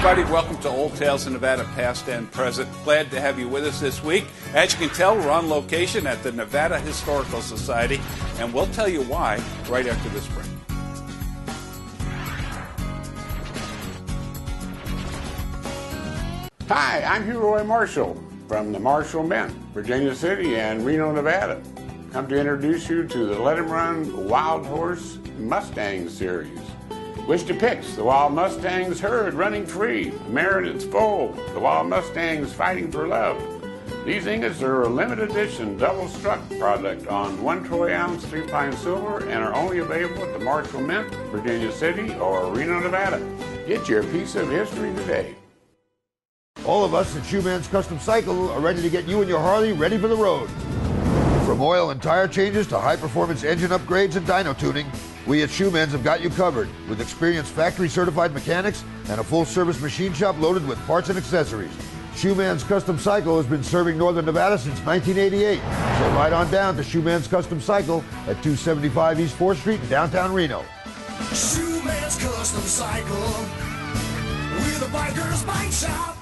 everybody. Welcome to Old Tales of Nevada, past and present. Glad to have you with us this week. As you can tell, we're on location at the Nevada Historical Society, and we'll tell you why right after this break. Hi, I'm Hugh Roy Marshall from the Marshall Mint, Virginia City and Reno, Nevada. Come to introduce you to the Let 'em Run Wild Horse Mustang series, which depicts the Wild Mustangs herd running free, mare and its foal, the Wild Mustangs fighting for love. These ingots are a limited edition double-struck product on 1 troy ounce 3-pine silver and are only available at the Marshall Mint, Virginia City or Reno, Nevada. Get your piece of history today. All of us at Shoeman's Custom Cycle are ready to get you and your Harley ready for the road. From oil and tire changes to high-performance engine upgrades and dyno tuning, we at Shoeman's have got you covered with experienced factory-certified mechanics and a full-service machine shop loaded with parts and accessories. Shoeman's Custom Cycle has been serving Northern Nevada since 1988. So ride on down to Shoeman's Custom Cycle at 275 East 4th Street in downtown Reno. Shoeman's Custom Cycle, we're the biker's bike shop.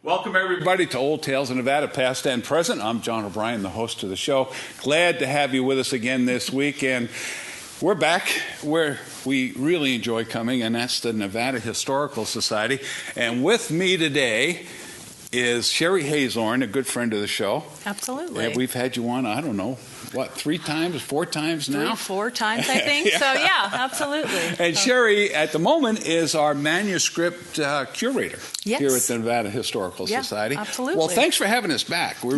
Welcome, everybody, to Old Tales of Nevada, past and present. I'm John O'Brien, the host of the show. Glad to have you with us again this week. And we're back where we really enjoy coming, and that's the Nevada Historical Society. And with me today is Sherry Hazorn, a good friend of the show. Absolutely. And we've had you on, I don't know, what, 3 times, 4 times now? 4 times, I think. Yeah. So, yeah, absolutely. And Sherry, at the moment, is our manuscript curator here at the Nevada Historical Society. Absolutely. Well, thanks for having us back. We're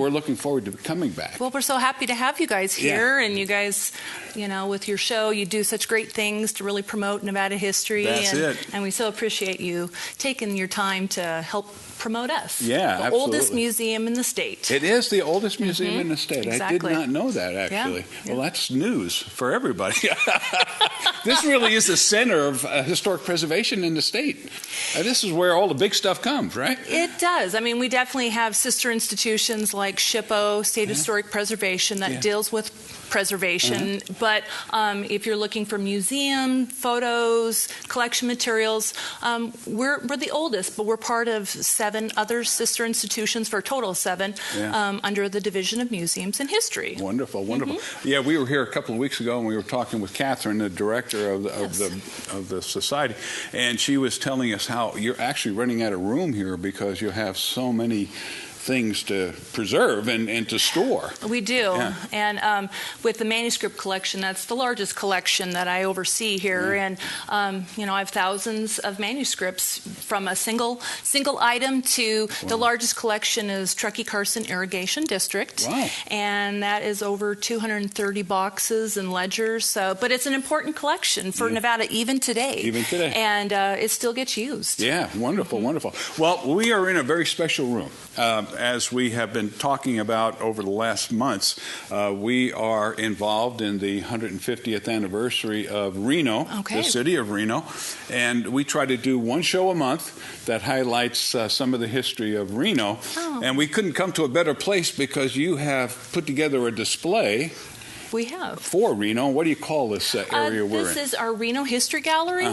looking forward to coming back. Well, we're so happy to have you guys here, and you guys, you know, with your show, you do such great things to really promote Nevada history. That's it. And we so appreciate you taking your time to help promote us. Yeah, the absolutely. oldest museum in the state. It is the oldest museum in the state. Exactly. I did not know that, actually. Yeah. Well, that's news for everybody. This really is the center of historic preservation in the state. This is where all the big stuff comes, right? It does. I mean, we definitely have sister institutions like SHPO, State Historic Preservation, that deals with preservation. But if you're looking for museum photos, collection materials, we're the oldest, but we're part of 7 other sister institutions for a total of 7 under the Division of Museums and History. Wonderful, wonderful. Yeah, we were here a couple of weeks ago, and we were talking with Catherine, the director of the society, and she was telling us how you're actually running out of room here because you have so many things to preserve and to store. We do. And with the manuscript collection, that's the largest collection that I oversee here. And, you know, I have thousands of manuscripts from a single item to the largest collection is Truckee Carson Irrigation District. Wow. And that is over 230 boxes and ledgers. So, but it's an important collection for Nevada even today. Even today. And it still gets used. Yeah, wonderful, wonderful. Well, we are in a very special room. As we have been talking about over the last months, we are involved in the 150th anniversary of Reno, the city of Reno, and we try to do one show a month that highlights some of the history of Reno. And we couldn't come to a better place because you have put together a display. We have. For Reno. What do you call this area we're in? This is our Reno History Gallery.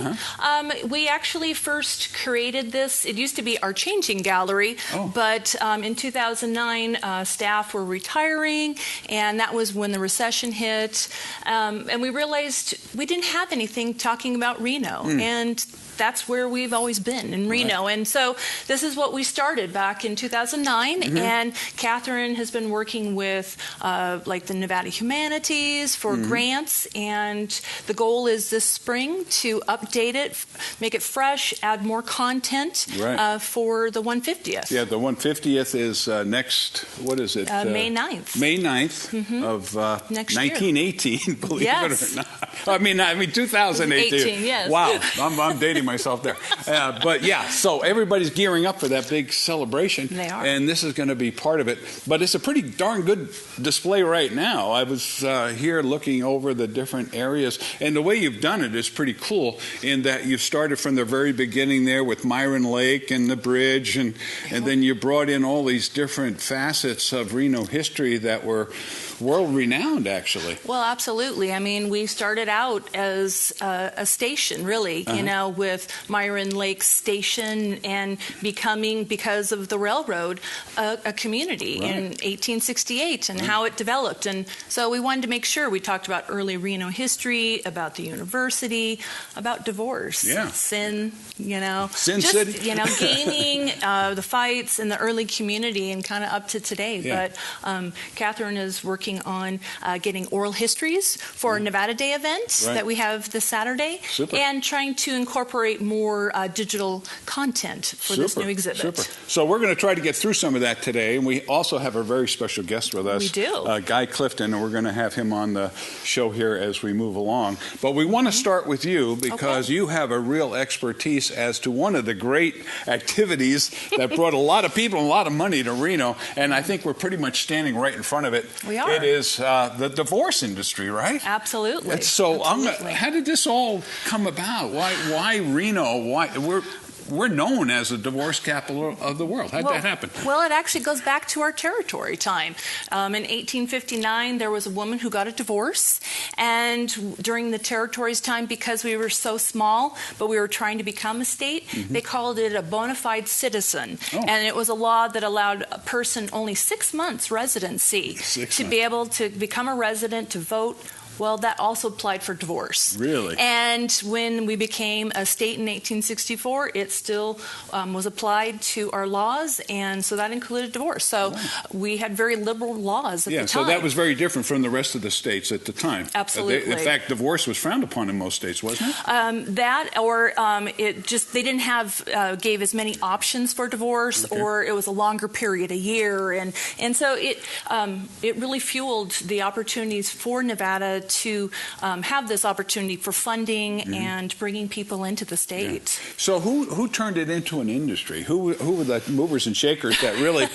We actually first created this. It used to be our changing gallery, but in 2009, staff were retiring, and that was when the recession hit. And we realized we didn't have anything talking about Reno. And that's where we've always been, in Reno. And so this is what we started back in 2009. And Catherine has been working with like the Nevada Humanities for grants. And the goal is this spring to update it, make it fresh, add more content for the 150th. Yeah, the 150th is next, what is it? May 9th. May 9th of next 1918, believe it or not. I mean 2018. 18, yes. Wow, I'm dating myself there. But yeah, so everybody's gearing up for that big celebration. They are. And this is going to be part of it. But it's a pretty darn good display right now. I was here looking over the different areas, and the way you've done it is pretty cool in that you've started from the very beginning there with Myron Lake and the bridge, and then you brought in all these different facets of Reno history that were world-renowned, actually. Well, absolutely. I mean, we started out as a station, really, you know, with Myron Lake Station, and becoming, because of the railroad, a community in 1868, and how it developed. And so we wanted to make sure we talked about early Reno history, about the university, about divorce, sin, you know, Sin just, City, you know, gaming, the fights in the early community, and kind of up to today. But Catherine is working on getting oral histories for Nevada Day event that we have this Saturday, and trying to incorporate more digital content for this new exhibit. So we're going to try to get through some of that today, and we also have a very special guest with us. We do. Guy Clifton, and we're going to have him on the show here as we move along. But we want to start with you because you have a real expertise as to one of the great activities that brought a lot of people and a lot of money to Reno, and I think we're pretty much standing right in front of it. We are. It is the divorce industry, right? Absolutely. So how did this all come about? Why Reno? Why we're known as the divorce capital of the world. How did that happen? Well, it actually goes back to our territory time. In 1859, there was a woman who got a divorce, and during the territory's time, because we were so small, but we were trying to become a state, they called it a bona fide citizen, and it was a law that allowed a person only 6 months residency to be able to become a resident, to vote. Well, that also applied for divorce. Really? And when we became a state in 1864, it still was applied to our laws, and so that included divorce. So we had very liberal laws at the time. So that was very different from the rest of the states at the time. Absolutely. In fact, divorce was frowned upon in most states, wasn't it? It just, they didn't have, gave as many options for divorce, or it was a longer period, a year. And so it really fueled the opportunities for Nevada to have this opportunity for funding and bringing people into the state. So who turned it into an industry? Who were the movers and shakers that really,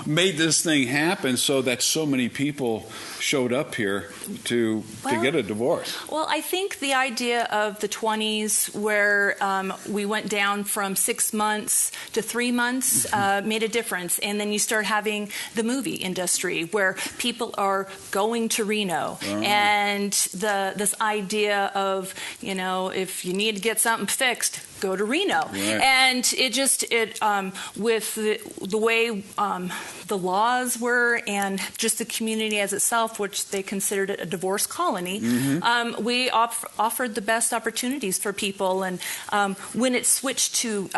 made this thing happen so that so many people showed up here to get a divorce? Well, I think the idea of the 20s, where we went down from 6 months to 3 months, made a difference. And then you start having the movie industry, where people are going to Reno, and this idea of, if you need to get something fixed, go to Reno. And with the way the laws were, and just the community as itself, which they considered it a divorce colony, we offered the best opportunities for people. And when it switched to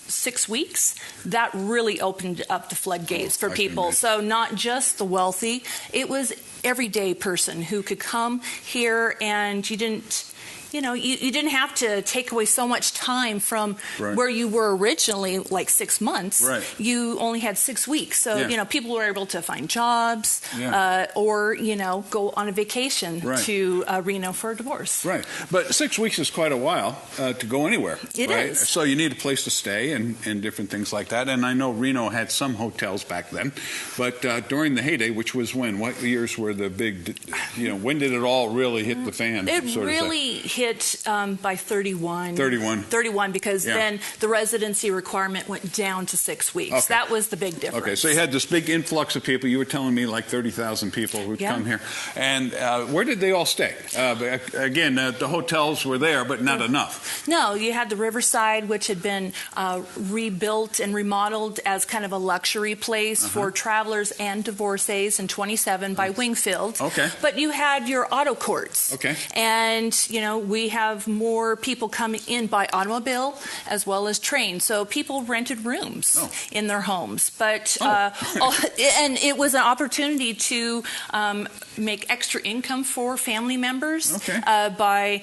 6 weeks, that really opened up the floodgates for people. So not just the wealthy, it was everyday person who could come here, and you didn't have to take away so much time from where you were originally, like 6 months. You only had 6 weeks. So, people were able to find jobs or, go on a vacation to Reno for a divorce. But 6 weeks is quite a while to go anywhere. It is. So you need a place to stay and different things like that. And I know Reno had some hotels back then. But during the heyday, which was when? What years were the big, when did it all really hit the fan? It really hit by 31. 31, because then the residency requirement went down to 6 weeks. That was the big difference. Okay, so you had this big influx of people. You were telling me like 30,000 people who'd come here. And where did they all stay? Again, the hotels were there, but not enough. No, you had the Riverside, which had been rebuilt and remodeled as kind of a luxury place for travelers and divorcees in 27 by Wingfield. But you had your auto courts. And, we have more people coming in by automobile as well as train. So people rented rooms in their homes. But and it was an opportunity to make extra income for family members by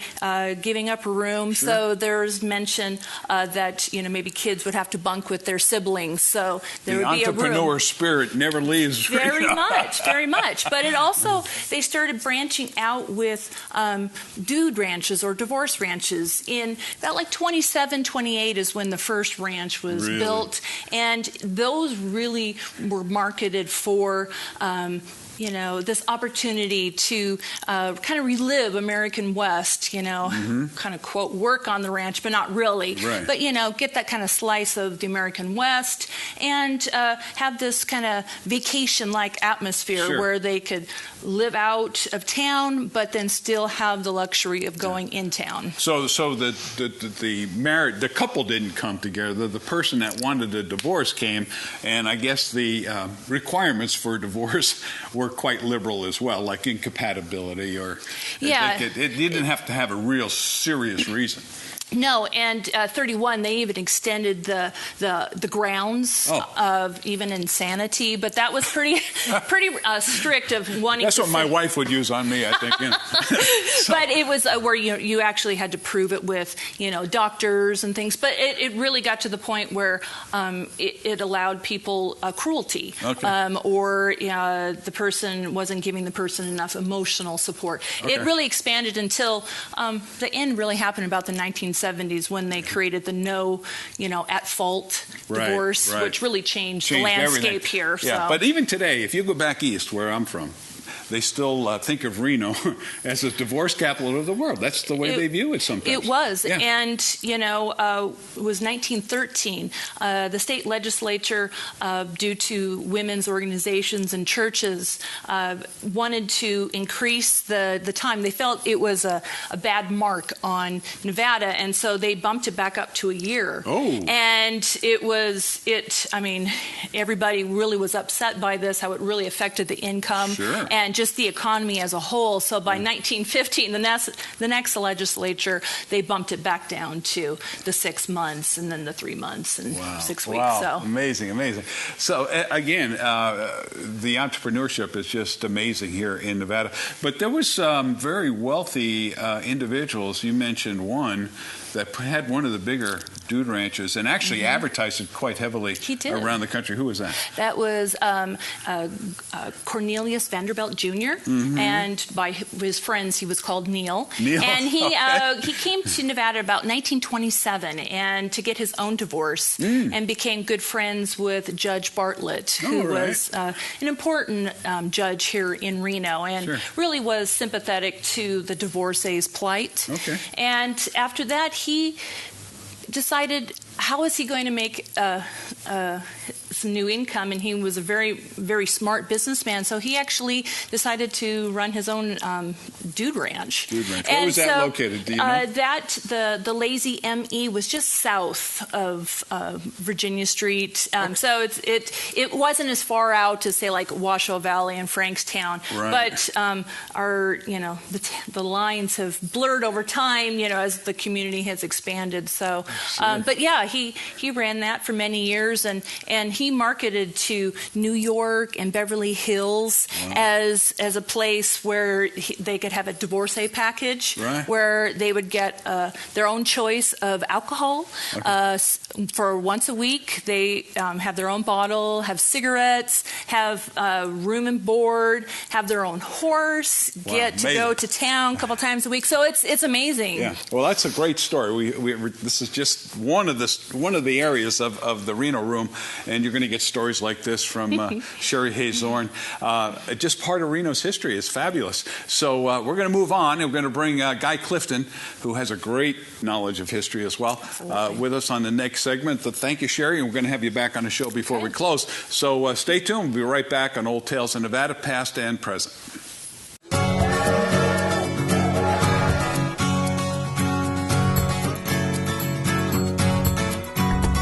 giving up a room. So there's mention that maybe kids would have to bunk with their siblings. So there would be a room. The entrepreneur spirit never leaves. Very much. But it also, they started branching out with dude ranches ranches or divorce ranches. In about like 27, 28 is when the first ranch was built, and those really were marketed for this opportunity to kind of relive American West, kind of quote, work on the ranch, but not really. Right. But, get that kind of slice of the American West and have this kind of vacation-like atmosphere where they could live out of town, but then still have the luxury of going in town. So the couple didn't come together. The person that wanted a divorce came, and I guess the requirements for divorce were quite liberal as well, like incompatibility or it didn't have to have a real serious reason. No, and 31, they even extended the grounds of even insanity, but that was pretty strict of wanting. That's what my wife would use on me, I think. But it was where you actually had to prove it with doctors and things. But it really got to the point where it allowed people cruelty, or the person wasn't giving the person enough emotional support. Okay. It really expanded until the end really happened about the 1970s when they created the no, at fault divorce, which really changed the landscape everything here. Yeah, so. But even today, if you go back east, where I'm from, they still think of Reno as the divorce capital of the world. That's the way they view it sometimes. It was. Yeah. And, it was 1913. The state legislature, due to women's organizations and churches, wanted to increase the time. They felt it was a bad mark on Nevada, and so they bumped it back up to a year. Oh. And everybody really was upset by this, how it really affected the income. Sure. And just the economy as a whole. So by 1915, the next legislature, they bumped it back down to the 6 months and then the 3 months and 6 weeks. Wow, so amazing. So again, the entrepreneurship is just amazing here in Nevada. But there was some very wealthy individuals. You mentioned one that had one of the bigger dude ranches and actually advertised it quite heavily around the country. Who was that? That was Cornelius Vanderbilt Jr. And by his friends, he was called Neil. And he came to Nevada about 1927 and to get his own divorce and became good friends with Judge Bartlett, who was an important judge here in Reno and really was sympathetic to the divorcee's plight. Okay. And after that, he decided how is he going to make some new income, and he was a very, very smart businessman, so he actually decided to run his own dude ranch. Where was that located? Do you know? The Lazy M.E. was just south of Virginia Street, so it wasn't as far out as say like Washoe Valley and Frankstown, but the lines have blurred over time, as the community has expanded. So, but yeah, he ran that for many years, and he marketed to New York and Beverly Hills as a place where they could have a divorcee package where they would get their own choice of alcohol for once a week. They have their own bottle, have cigarettes, have room and board, have their own horse, get to go to town a couple times a week. So it's amazing. Yeah, well, that's a great story. This is just one of the areas of the Reno Room, and you're going to get stories like this from Sherry Hayes-Zorn. Just part of Reno's history. It's fabulous. So we're going to move on, and we're going to bring Guy Clifton, who has a great knowledge of history as well, with us on the next segment. But thank you, Sherry, and we're going to have you back on the show before we close. So stay tuned. We'll be right back on Old Tales of Nevada, past and present.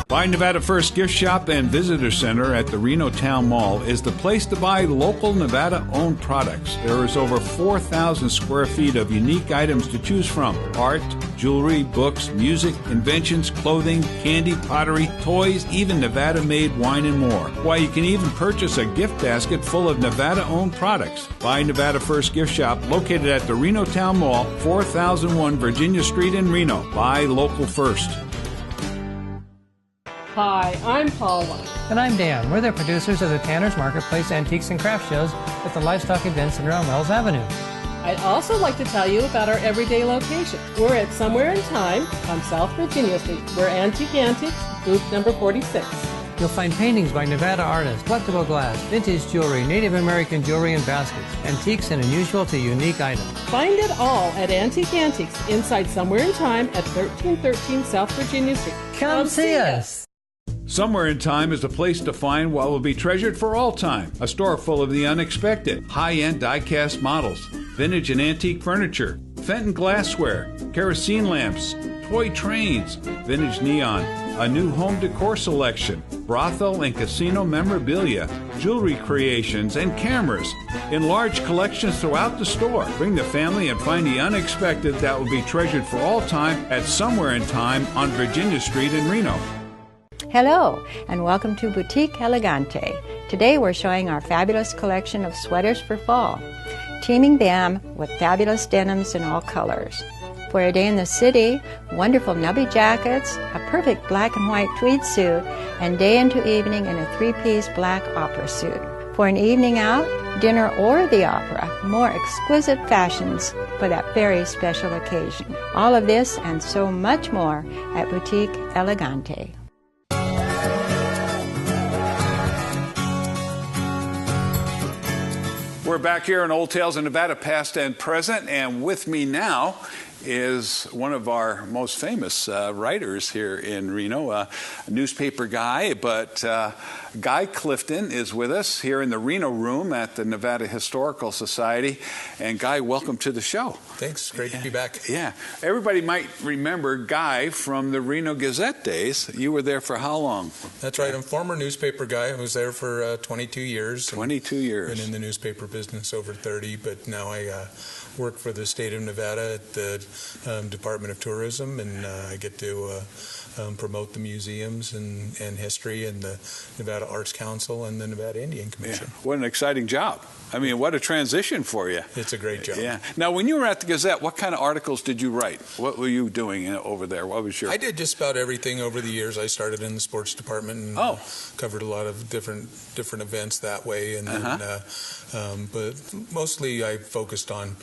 Buy Nevada First Gift Shop and Visitor Center at the Reno Town Mall is the place to buy local Nevada-owned products. There is over 4,000 square feet of unique items to choose from. Art, jewelry, books, music, inventions, clothing, candy, pottery, toys, even Nevada-made wine and more. Why, you can even purchase a gift basket full of Nevada-owned products. Buy Nevada First Gift Shop located at the Reno Town Mall, 4001 Virginia Street in Reno. Buy local first. Hi, I'm Paula. And I'm Dan. We're the producers of the Tanner's Marketplace Antiques and Craft Shows at the Livestock Event Center on Wells Avenue. I'd also like to tell you about our everyday location. We're at Somewhere in Time on South Virginia Street. We're Antique Antiques, booth number 46. You'll find paintings by Nevada artists, collectible glass, vintage jewelry, Native American jewelry and baskets, antiques and unusual to unique items. Find it all at Antique Antiques inside Somewhere in Time at 1313 South Virginia Street. Come see us. Somewhere in Time is a place to find what will be treasured for all time. A store full of the unexpected. High-end die-cast models, vintage and antique furniture, Fenton glassware, kerosene lamps, toy trains, vintage neon, a new home decor selection, brothel and casino memorabilia, jewelry creations, and cameras in large collections throughout the store. Bring the family and find the unexpected that will be treasured for all time at Somewhere in Time on Virginia Street in Reno. Hello, and welcome to Boutique Elegante. Today we're showing our fabulous collection of sweaters for fall, teaming them with fabulous denims in all colors. For a day in the city, wonderful nubby jackets, a perfect black and white tweed suit, and day into evening in a three-piece black opera suit. For an evening out, dinner, or the opera, more exquisite fashions for that very special occasion. All of this and so much more at Boutique Elegante. We're back here in Old Tales of Nevada, past and present, and with me now is one of our most famous writers here in Reno, a newspaper guy, but Guy Clifton is with us here in the Reno room at the Nevada Historical Society. And Guy, welcome to the show. Thanks. Great to be back. Yeah. Everybody might remember Guy from the Reno Gazette days. You were there for how long? That's right. I'm a former newspaper guy. I was there for 22 years. 22 years. Been in the newspaper business over 30, but now I work for the state of Nevada at the Department of Tourism, and I get to promote the museums and history and the Nevada Arts Council and the Nevada Indian Commission. Yeah. What an exciting job. I mean, what a transition for you. It's a great job. Yeah. Now, when you were at the Gazette, what kind of articles did you write? What were you doing over there? What was your... I did just about everything over the years. I started in the sports department and covered a lot of different events that way. And then, but mostly I focused on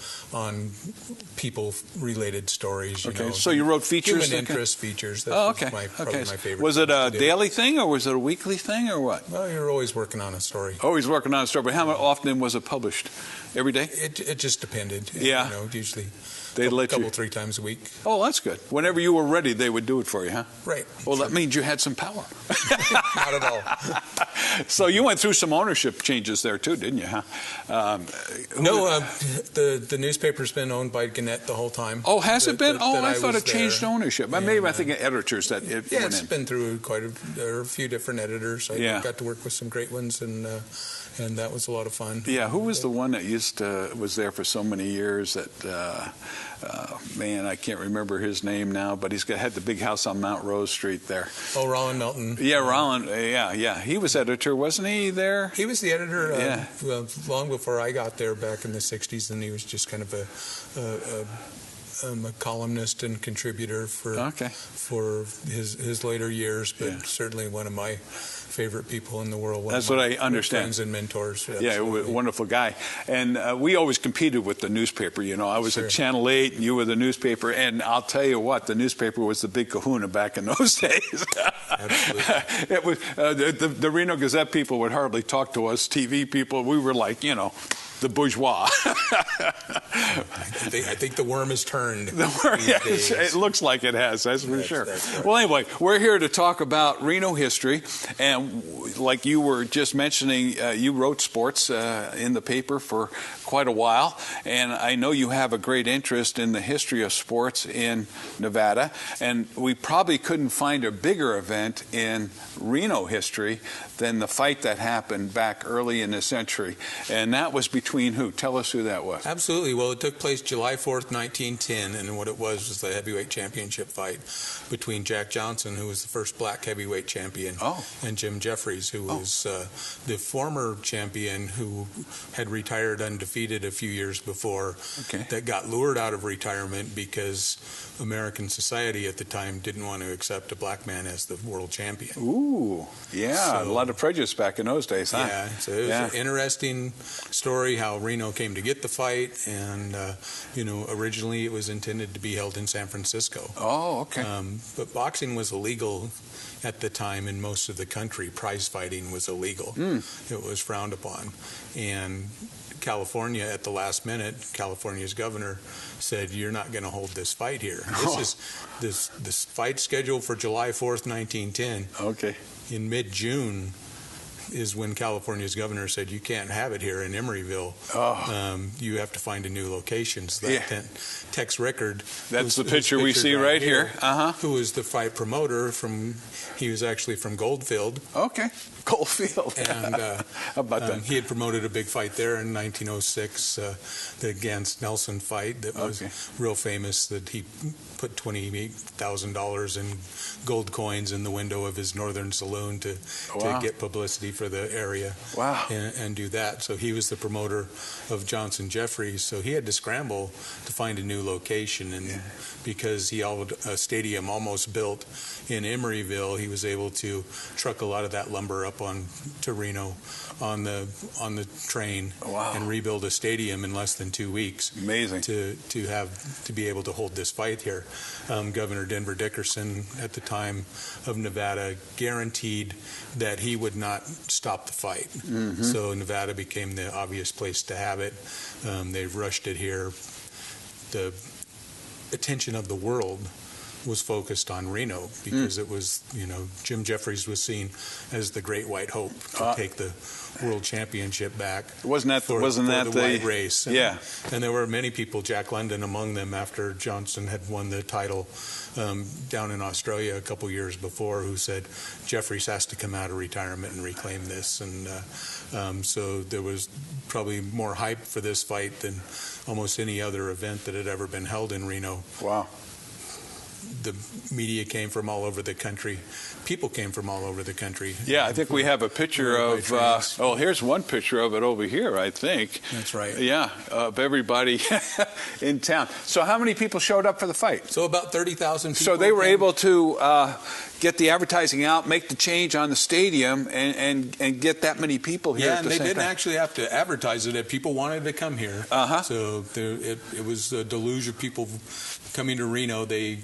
people-related stories. You know, so you wrote features? Human interest features. That was probably my favorite. Was it a daily thing or was it a weekly thing or what? Well, you're always working on a story. Always working on a story. But how often was it published? Every day? It just depended. Yeah. You know, usually they'd let you... 3 times a week. Oh, that's good. Whenever you were ready, they would do it for you, huh? Right. Well, that means you had some power. Not at all. So you went through some ownership changes there too, didn't you, huh? No, the newspaper's been owned by Gannett the whole time. Oh, has it been? I thought it changed ownership. Maybe I think of editors that it went in. It's been through there are a few different editors. I got to work with some great ones, and that was a lot of fun. Yeah, who was the one that was there for so many years that, man, I can't remember his name now, but he's had the big house on Mount Rose Street there. Oh, Rollin Melton. Yeah, Rollin, yeah. He was editor, wasn't he, there? He was the editor long before I got there back in the 60s, and he was just kind of a columnist and contributor for his later years, but certainly one of my favorite people in the world. That's what I understand. Friends and mentors. Yeah, wonderful guy. And we always competed with the newspaper. You know, I was at Channel 8 and you were the newspaper. And I'll tell you what, the newspaper was the big kahuna back in those days. Absolutely. It was, the Reno Gazette people would hardly talk to us, TV people. We were like, the bourgeois. I think the worm has turned. It looks like it has, that's for sure. That's right. Well, anyway, we're here to talk about Reno history. And like you were just mentioning, you wrote sports in the paper for quite a while. And I know you have a great interest in the history of sports in Nevada. And we probably couldn't find a bigger event in Reno history than the fight that happened back early in the century. And that was between who? Tell us who that was. Absolutely. Well, it took place July 4th, 1910, and what it was the heavyweight championship fight between Jack Johnson, who was the first black heavyweight champion, and Jim Jeffries, who was the former champion who had retired undefeated defeated a few years before, Okay. that got lured out of retirement because American society at the time didn't want to accept a black man as the world champion. Ooh, yeah, a So- lot of prejudice back in those days, huh? Yeah, so it was an interesting story how Reno came to get the fight, and originally it was intended to be held in San Francisco. Oh, okay. But boxing was illegal at the time in most of the country. Prize fighting was illegal. It was frowned upon, and California, at the last minute, California's governor said, "You're not going to hold this fight here. This fight scheduled for July 4th, 1910." Okay. In mid-June is when California's governor said, "You can't have it here in Emeryville. You have to find a new location." So that Tex Rickard, that's the picture we see right here. Who was the fight promoter he was actually from Goldfield. Okay. Goldfield. And How about that? he had promoted a big fight there in 1906, the Gans Nelson fight that was real famous, that he put $28,000 in gold coins in the window of his northern saloon to get publicity for the area. Wow. And do that. So he was the promoter of Johnson-Jeffries, so he had to scramble to find a new location, and because he had a stadium almost built in Emeryville, he was able to truck a lot of that lumber up to Reno on the train and rebuild a stadium in less than 2 weeks. Amazing. To be able to hold this fight here. Governor Denver Dickerson at the time of Nevada guaranteed that he would not stop the fight. So Nevada became the obvious place to have it. They rushed it here. The attention of the world was focused on Reno because it was, Jim Jeffries was seen as the great white hope to take the world championship back. Wasn't that the white race? And, and there were many people, Jack London among them, after Johnson had won the title down in Australia a couple years before, who said Jeffries has to come out of retirement and reclaim this. And so there was probably more hype for this fight than almost any other event that had ever been held in Reno. Wow. The media came from all over the country. People came from all over the country. Yeah, I think we have a picture of, here's one picture of it over here, I think. That's right. Yeah, of everybody in town. So how many people showed up for the fight? So about 30,000 people. So they were able to get the advertising out, make the change on the stadium, and get that many people here at the same time. Yeah, and they didn't actually have to advertise it. People wanted to come here. So it was a deluge of people coming to Reno. They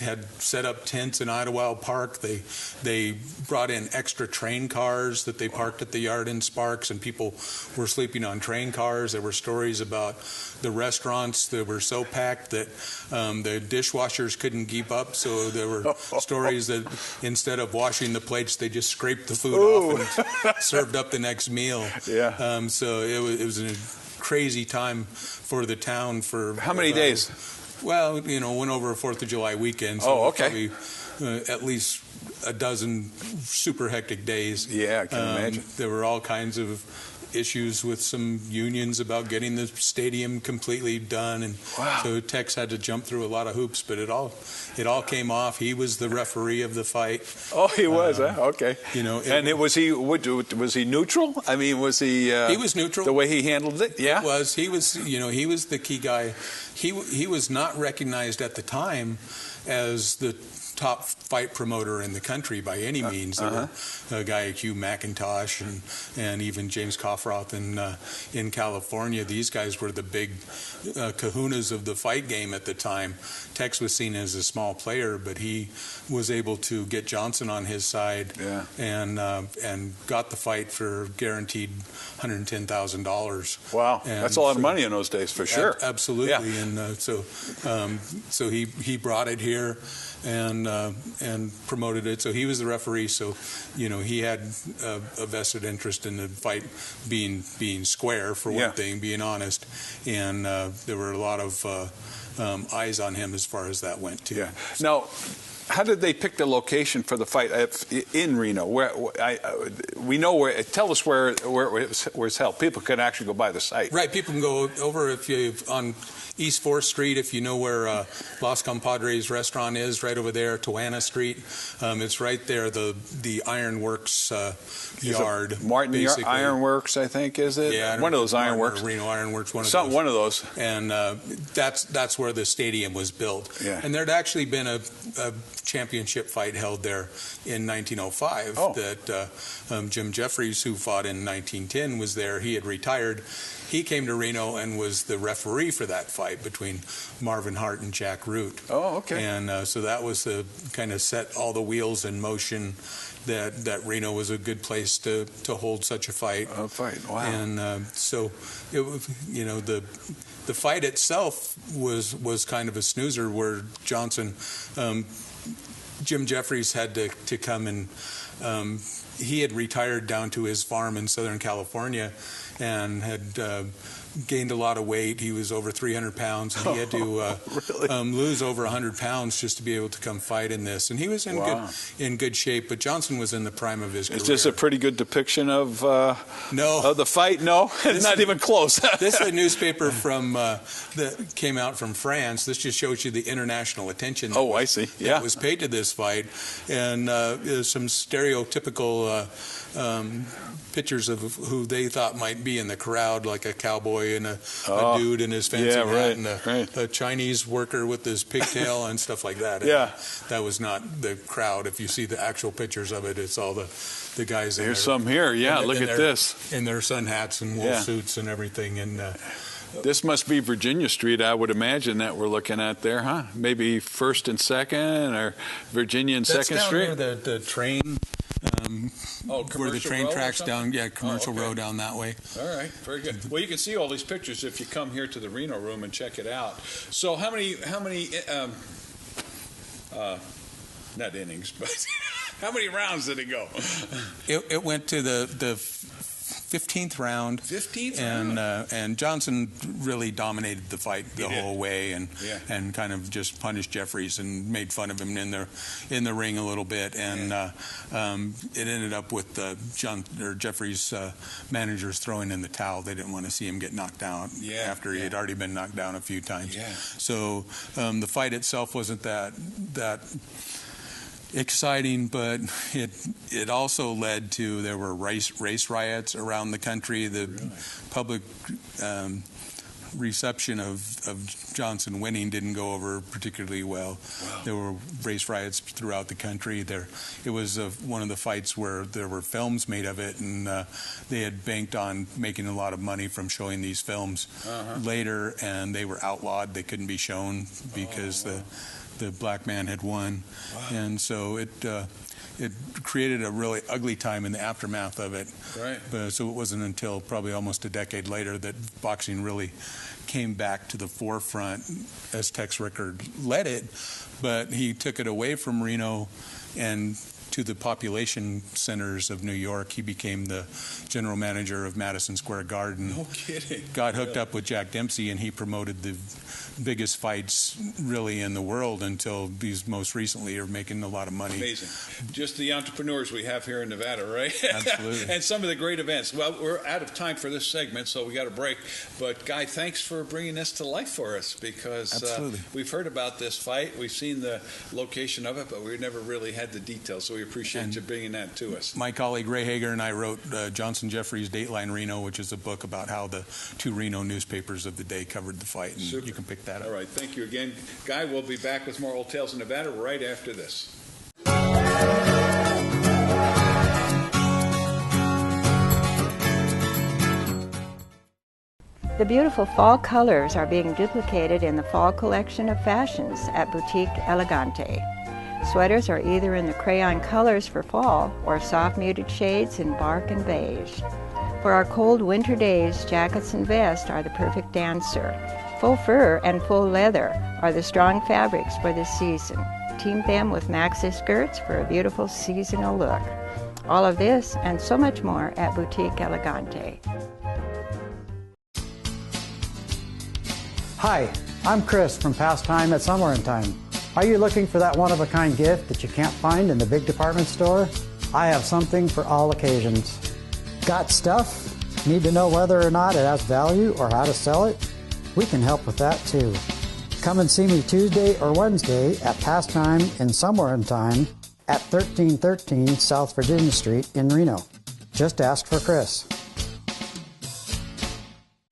had set up tents in Idlewild Park. They brought in extra train cars that they parked at the yard in Sparks, and people were sleeping on train cars. There were stories about the restaurants that were so packed that the dishwashers couldn't keep up. So there were stories that instead of washing the plates, they just scraped the food off and served up the next meal. Yeah. So it was a crazy time for the town. For how many days? Well, went over a 4th of July weekend. So probably at least a dozen super hectic days. Yeah, I can imagine. There were all kinds of issues with some unions about getting the stadium completely done, and so Tex had to jump through a lot of hoops, but it all came off. He was the referee of the fight. Oh, he was, okay. And was he neutral? I mean, was he? He was neutral. The way he handled it, He was he was the key guy. He was not recognized at the time as the top fight promoter in the country by any means. There were a guy like Hugh McIntosh and even James Coffroth in California. These guys were the big kahunas of the fight game at the time. Tex was seen as a small player, but he was able to get Johnson on his side and got the fight for guaranteed $110,000. Wow, that's a lot of money in those days, for sure. Absolutely, and so he brought it here and promoted it. So he was the referee. So he had a vested interest in the fight being square, for one thing, being honest, and there were a lot of eyes on him as far as that went too. Yeah. Now, how did they pick the location for the fight in Reno? We know where. Tell us where it's held. People can actually go by the site. Right. People can go over if you on East 4th Street, if you know where Los Compadres restaurant is, right over there, Tawana Street. It's right there, the Ironworks yard. Martin basically. Ironworks, I think, is it? Yeah, one of those Ironworks. Reno Ironworks, one of those. And that's where the stadium was built. Yeah. And there'd actually been a championship fight held there in 1905 that Johnson-Jeffries, who fought in 1910, was there. He had retired. He came to Reno and was the referee for that fight between Marvin Hart and Jack Root. Oh, okay. And so that was the kind of set all the wheels in motion that Reno was a good place to hold such a fight. Wow. And so it was, the fight itself was kind of a snoozer where Johnson-Jeffries had to come and he had retired down to his farm in Southern California and had gained a lot of weight. He was over 300 pounds, and he had to lose over 100 pounds just to be able to come fight in this. And he was in good shape, but Johnson was in the prime of his career. Is this a pretty good depiction of the fight? No, it's not even close. This is a newspaper that came out from France. This just shows you the international attention. I see. Yeah, that was paid to this fight, and some stereotypical pictures of who they thought might be in the crowd, like a cowboy and a dude in his fancy hat and a Chinese worker with his pigtail and stuff like that. That was not the crowd. If you see the actual pictures of it, it's all the guys. There's some here. Yeah, look at this. In their sun hats and wool suits and everything. And this must be Virginia Street, I would imagine, that we're looking at there, huh? Maybe 1st and 2nd, or Virginia and 2nd Street? That's down near the train. Where the train tracks down, Commercial Road down that way. All right, very good. Well, you can see all these pictures if you come here to the Reno room and check it out. So how many not innings, but how many rounds did it go? It went to the 15th round. 15th round? And Johnson really dominated the fight the whole way and kind of just punished Jeffries and made fun of him in the ring a little bit. And it ended up with Jeffries' managers throwing in the towel. They didn't want to see him get knocked out after he had already been knocked down a few times. So the fight itself wasn't that exciting, but it also led to there were race riots around the country. The public reception of Johnson winning didn't go over particularly well. There were race riots throughout the country. It was one of the fights where there were films made of it, and they had banked on making a lot of money from showing these films later, and they were outlawed. They couldn't be shown because the black man had won. And so it created a really ugly time in the aftermath of it. So it wasn't until probably almost a decade later that boxing really came back to the forefront as Tex Rickard led it, but he took it away from Reno and to the population centers of New York. He became the general manager of Madison Square Garden. No kidding. Got hooked up with Jack Dempsey, and he promoted the biggest fights really in the world until these most recently are making a lot of money. Amazing. Just the entrepreneurs we have here in Nevada, right? Absolutely. And some of the great events. Well, we're out of time for this segment, so we got a break. But Guy, thanks for bringing this to life for us, because we've heard about this fight. We've seen the location of it, but we've never really had the details. So we appreciate you bringing that to us. My colleague Ray Hager and I wrote Johnson-Jeffries' Dateline Reno, which is a book about how the two Reno newspapers of the day covered the fight, and you can pick that up. All right, thank you again. Guy, we'll be back with more Old Tales in Nevada right after this. The beautiful fall colors are being duplicated in the fall collection of fashions at Boutique Elegante. Sweaters are either in the crayon colors for fall or soft muted shades in bark and beige. For our cold winter days, jackets and vests are the perfect answer. Faux fur and faux leather are the strong fabrics for this season. Team them with maxi skirts for a beautiful seasonal look. All of this and so much more at Boutique Elegante. Hi, I'm Chris from Past Time at Somewhere in Time. Are you looking for that one-of-a-kind gift that you can't find in the big department store? I have something for all occasions. Got stuff? Need to know whether or not it has value or how to sell it? We can help with that too. Come and see me Tuesday or Wednesday at Pastime in Somewhere in Time at 1313 South Virginia Street in Reno. Just ask for Chris.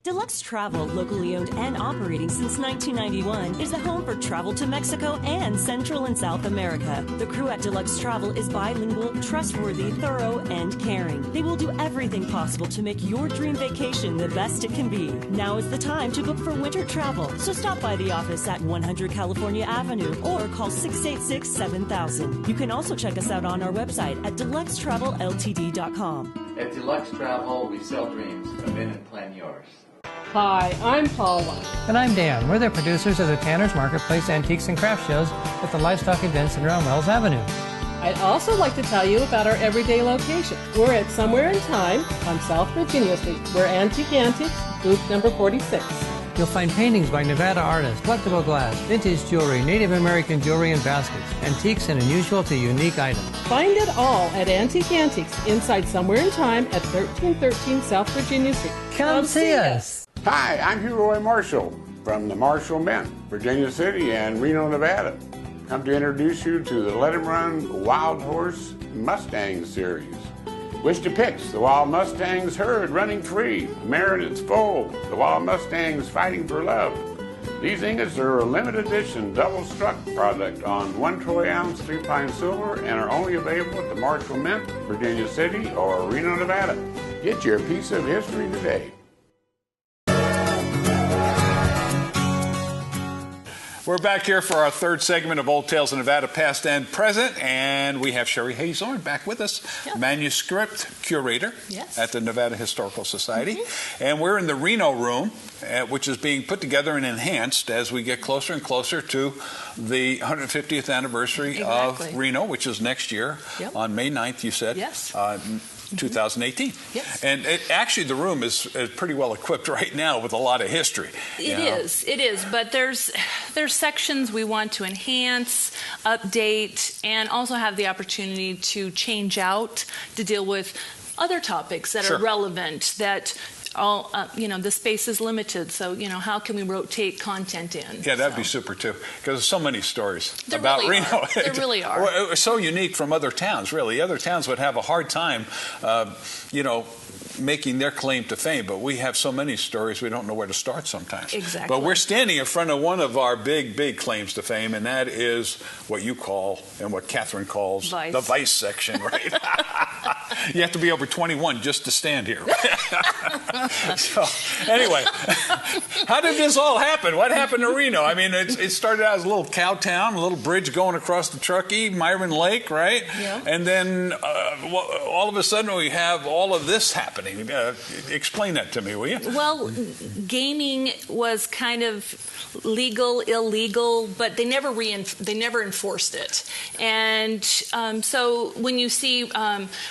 Deluxe Travel, locally owned and operating since 1991, is the home for travel to Mexico and Central and South America. The crew at Deluxe Travel is bilingual, trustworthy, thorough, and caring. They will do everything possible to make your dream vacation the best it can be. Now is the time to book for winter travel, so stop by the office at 100 California Avenue or call 686-7000. You can also check us out on our website at deluxetravelLTD.com. At Deluxe Travel, we sell dreams. Come in and plan yours. Hi, I'm Paula. And I'm Dan. We're the producers of the Tanner's Marketplace Antiques and Craft Shows at the Livestock Event Center on Wells Avenue. I'd also like to tell you about our everyday location. We're at Somewhere in Time on South Virginia Street. We're Antique Antiques, booth number 46. You'll find paintings by Nevada artists, collectible glass, vintage jewelry, Native American jewelry and baskets, antiques and unusual to unique items. Find it all at Antique Antiques inside Somewhere in Time at 1313 South Virginia Street. Come see us. Hi, I'm Hugh Roy Marshall from the Marshall Men, Virginia City and Reno, Nevada. Come to introduce you to the Let 'em Run Wild Horse Mustang series. Which depicts the wild Mustangs herd running free, mare and its foal, the wild Mustangs fighting for love. These ingots are a limited edition double-struck product on 1 troy ounce 3-pine silver and are only available at the Marshall Mint, Virginia City or Reno, Nevada. Get your piece of history today. We're back here for our third segment of Old Tales of Nevada, Past and Present, and we have Sherry Hazorn back with us, manuscript curator at the Nevada Historical Society. And we're in the Reno room, which is being put together and enhanced as we get closer and closer to the 150th anniversary of Reno, which is next year on May 9th, you said. Yes. 2018. Yes. And actually the room is pretty well equipped right now with a lot of history. It is, but there's sections we want to enhance, update, and also have the opportunity to change out to deal with other topics that are relevant, that all the space is limited, so how can we rotate content in? Yeah, that'd be super too, because there's so many stories there about really Reno. There really are. It's so unique from other towns, really. Other towns would have a hard time, making their claim to fame, but we have so many stories we don't know where to start sometimes. Exactly. But we're standing in front of one of our big claims to fame, and that is what you call and what Catherine calls the Vice section, right? You have to be over 21 just to stand here. So, anyway, how did this all happen? What happened to Reno? I mean, it started out as a little cow town, a little bridge going across the Truckee, Myron Lake, right? Yeah. And then all of a sudden we have all of this happening. Explain that to me, will you? Well, gaming was kind of legal, illegal, but they never enforced it. And so when you see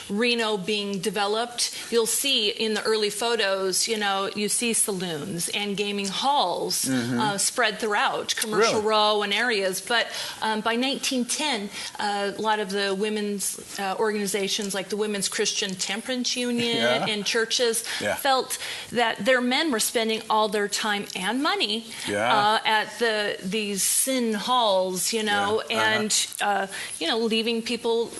Reno being developed, you'll see in the early photos, you see saloons and gaming halls spread throughout Commercial Row and areas. But by 1910, a lot of the women's organizations, like the Women's Christian Temperance Union and churches, felt that their men were spending all their time and money at these sin halls, and leaving people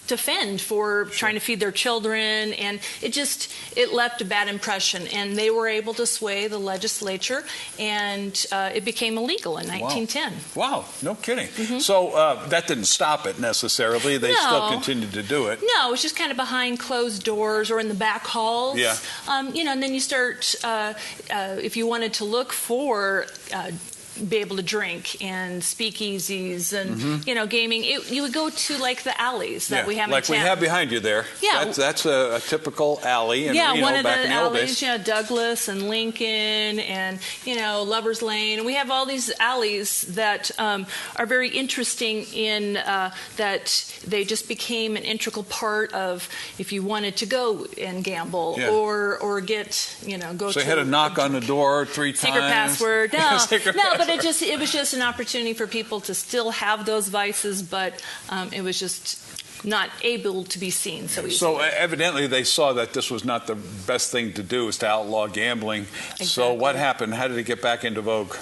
to fend for trying to feed their children, and it left a bad impression, and they were able to sway the legislature, and it became illegal in 1910. Wow, no kidding. So that didn't stop it necessarily. They still continued to do it. No, it was just kind of behind closed doors or in the back halls. Yeah. And then you start, if you wanted to look for be able to drink and speakeasies and gaming, you would go to like the alleys that we have in like town. we have behind you there. That's a typical alley in Reno one of back the in the old days. Douglas and Lincoln and Lover's Lane, and we have all these alleys that are very interesting in that they just became an integral part of if you wanted to go and gamble or get go. So you had to knock on the door 3 times. Secret password. No, But it was just an opportunity for people to still have those vices, but it was just not able to be seen so easily. So evidently they saw that this was not the best thing to do, is to outlaw gambling. Exactly. So what happened? How did it get back into vogue?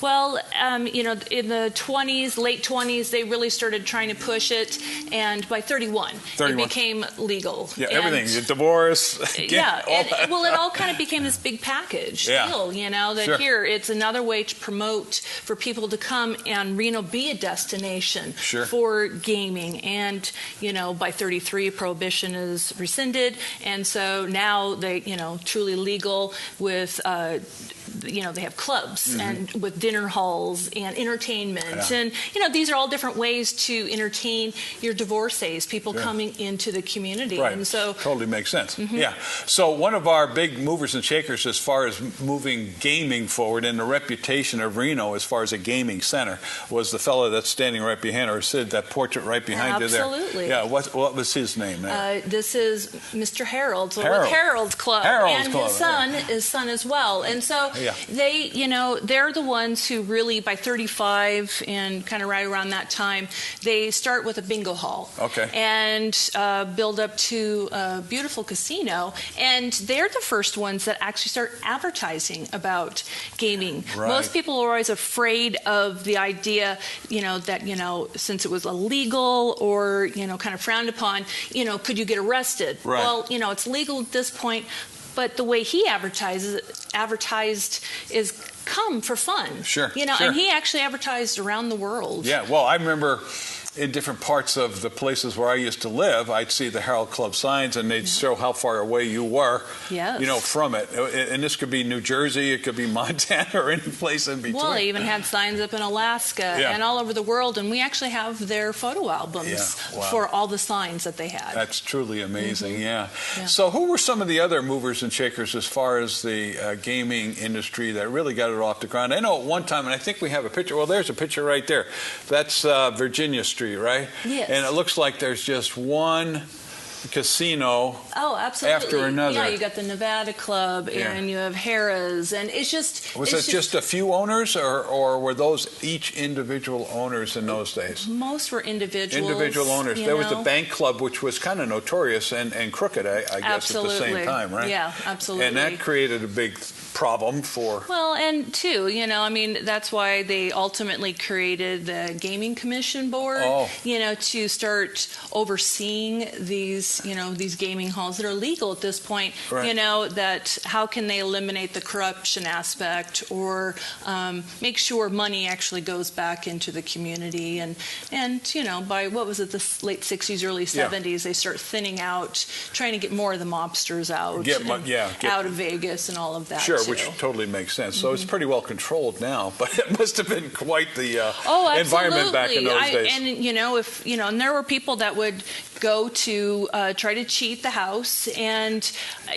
Well, you know, in the 20s, late 20s, they really started trying to push it, and by 31, it became legal. Yeah, everything, divorce. Yeah, it all kind of became this big package deal, you know, that here, it's another way to promote for people to come and Reno be a destination for gaming. And, you know, by 33, prohibition is rescinded, and so now they, you know, truly legal with, you know, they have clubs and with dinner halls and entertainment. And, you know, these are all different ways to entertain your divorcees, people coming into the community. Right. And so totally makes sense. Yeah. So one of our big movers and shakers as far as moving gaming forward and the reputation of Reno as far as a gaming center was the fellow that's standing right behind, or Sid, that portrait right behind you there. Absolutely. Yeah. What was his name there? This is Mr. Harold. With Harold's Club. Harold's and Club. His son as well. And so they, you know, they're the ones who really, by 35 and kind of right around that time, they start with a bingo hall. Okay. And build up to a beautiful casino. And they're the first ones that actually start advertising about gaming. Right. Most people are always afraid of the idea, you know, that, you know, since it was illegal or, you know, kind of frowned upon, you know, could you get arrested? Right. Well, you know, it's legal at this point. But the way he advertised is come for fun. Sure. You know, and he actually advertised around the world. Yeah, well, I remember in different parts of the places where I used to live, I'd see the Harold Club signs, and they'd show how far away you were, you know, from it. And this could be New Jersey, it could be Montana, or any place in between. Well, they even had signs up in Alaska and all over the world, and we actually have their photo albums for all the signs that they had. That's truly amazing, So who were some of the other movers and shakers as far as the gaming industry that really got it off the ground? I know at one time, and I think we have a picture, well, there's a picture right there. That's Virginia Street, right? Yes. And it looks like there's just one casino after another. Yeah, you got the Nevada Club and you have Perez, and it's just... Was it just a few owners, or were those each individual owners in those days? Most were individuals. Individual owners. There was the Bank Club, which was kind of notorious and crooked, I guess, at the same time, right? Yeah, absolutely. And that created a big problem for... Well, and too, you know, I mean, that's why they ultimately created the Gaming Commission Board, you know, to start overseeing these, you know, these gaming halls that are legal at this point, you know, that how can they eliminate the corruption aspect or make sure money actually goes back into the community. And you know, by, what was it, the late 60s, early 70s, they start thinning out, trying to get more of the mobsters out, out of Vegas and all of that. Sure, which totally makes sense. So it's pretty well controlled now, but it must have been quite the environment back in those days. And you know, if you know, and there were people that would go to try to cheat the house, and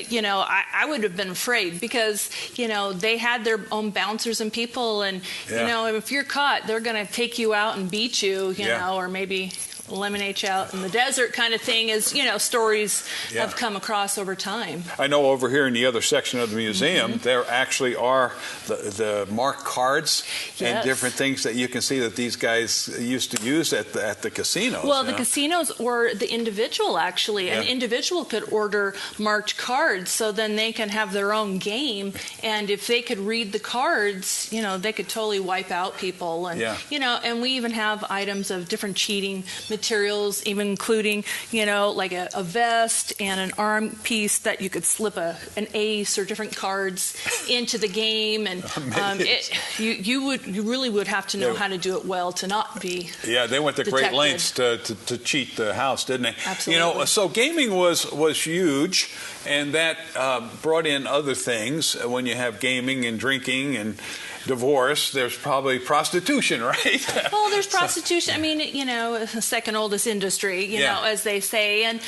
you know, I would have been afraid because you know they had their own bouncers and people, and you know, if you're caught, they're going to take you out and beat you, you know, or maybe eliminate you out in the desert kind of thing, is, you know, stories have come across over time. I know over here in the other section of the museum, there actually are the marked cards and different things that you can see that these guys used to use at the casinos. Well, the casinos or the individual, actually. An individual could order marked cards, so then they can have their own game, and if they could read the cards, you know, they could totally wipe out people. And you know, and we even have items of different cheating materials, even including, you know, like a vest and an arm piece that you could slip an ace or different cards into the game, and you really would have to know how to do it well to not be they went to great lengths to cheat the house, didn't they? Absolutely. You know, so gaming was huge, and that brought in other things. When you have gaming and drinking and divorce, there's probably prostitution, right? Well, there's prostitution. I mean, you know, the second oldest industry, you know, as they say. And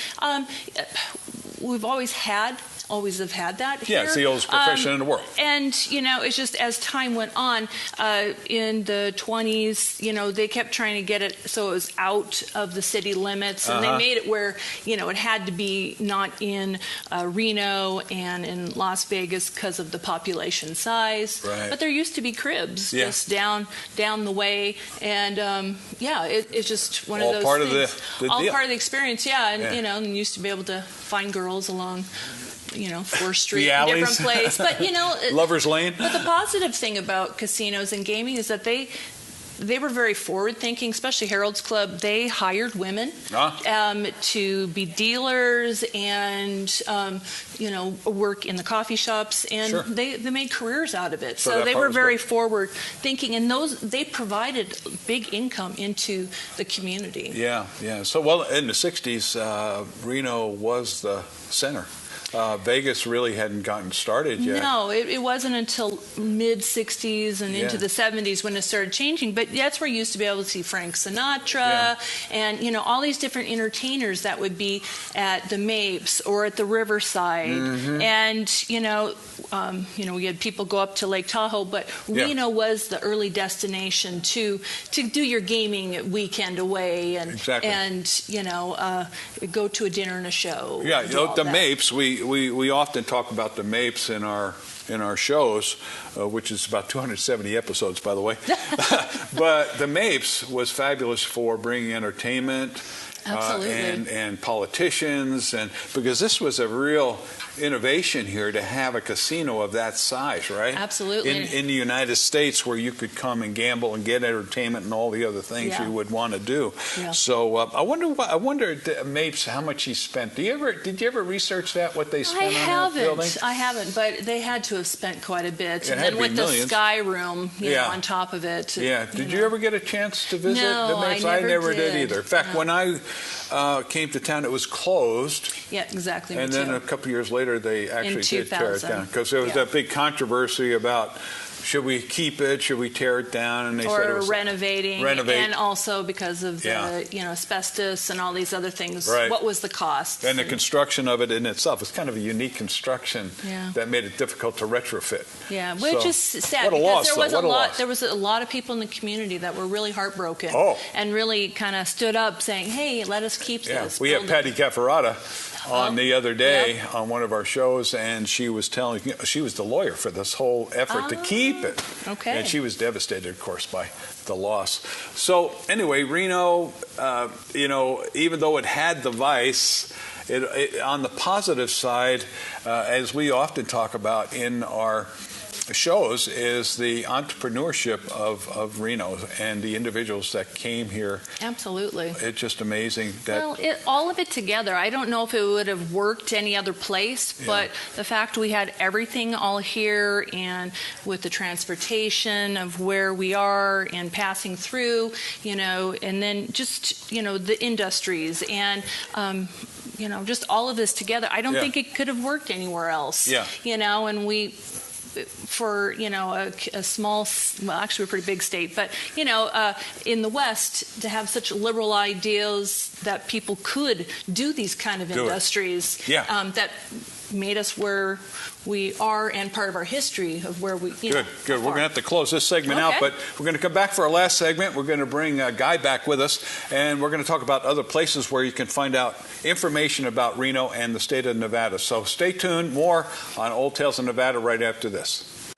we've always had always have had that Yeah, here. it's the oldest profession in the world. And, it's just as time went on, in the 20s, they kept trying to get it so it was out of the city limits. And they made it where, it had to be not in Reno and in Las Vegas because of the population size. Right. But there used to be cribs just down the way. And, it's just one of those part things. Of the all deal. part of the experience, and, and used to be able to find girls along 4th Street, The alleys. different place. But, Lover's Lane. But the positive thing about casinos and gaming is that they were very forward-thinking, especially Harold's Club. They hired women to be dealers and, work in the coffee shops, and they made careers out of it. So they were very forward-thinking, and they provided big income into the community. Yeah. So, well, in the 60s, Reno was the center. Vegas really hadn't gotten started yet. No, it wasn't until mid-60s and into the 70s when it started changing. But that's where you used to be able to see Frank Sinatra and, all these different entertainers that would be at the Mapes or at the Riverside. And, we had people go up to Lake Tahoe, but Reno was the early destination to do your gaming weekend away and, go to a dinner and a show. Yeah, the Mapes, we often talk about the Mapes in our shows, which is about 270 episodes, by the way. But the Mapes was fabulous for bringing entertainment and politicians, and because this was a real innovation here to have a casino of that size, right? Absolutely. In the United States, where you could come and gamble and get entertainment and all the other things you would want to do. Yeah. So I wonder Mapes how much he spent. Did you ever research that, what they spent on that building? I haven't, but they had to have spent quite a bit. It and had then with millions. the Sky Room, on top of it. Yeah. Did you ever get a chance to visit the Mapes? I never did either. In fact, when I came to town, it was closed. Yeah, exactly. And then a couple years later, they actually did tear it down because there was that big controversy about should we keep it, should we tear it down, and they said it was renovating, and also because of the asbestos and all these other things. Right. What was the cost? And the construction of it in itself is kind of a unique construction that made it difficult to retrofit. Yeah, which is sad what a because loss, there was a lot of people in the community that were really heartbroken and really kind of stood up saying, "Hey, let us keep this." We had Patty Cafferata on the other day on one of our shows, and she was she was the lawyer for this whole effort to keep it. Okay. And she was devastated, of course, by the loss. So anyway, Reno, even though it had the vice, on the positive side, as we often talk about in our shows, is the entrepreneurship of Reno and the individuals that came here. Absolutely. It's just amazing that all of it together. I don't know if it would have worked any other place, but the fact we had everything all here, and with the transportation of where we are and passing through, and then just the industries and just all of this together. I don't think it could have worked anywhere else. Yeah. And we, for a small, well, actually a pretty big state, but in the West, to have such liberal ideas that people could do these kind of industries that made us where we are and part of our history of where we Good. We're going to have to close this segment out, but we're going to come back for our last segment. We're going to bring Guy back with us, and we're going to talk about other places where you can find out information about Reno and the state of Nevada. So stay tuned. More on Old Tales of Nevada right after this.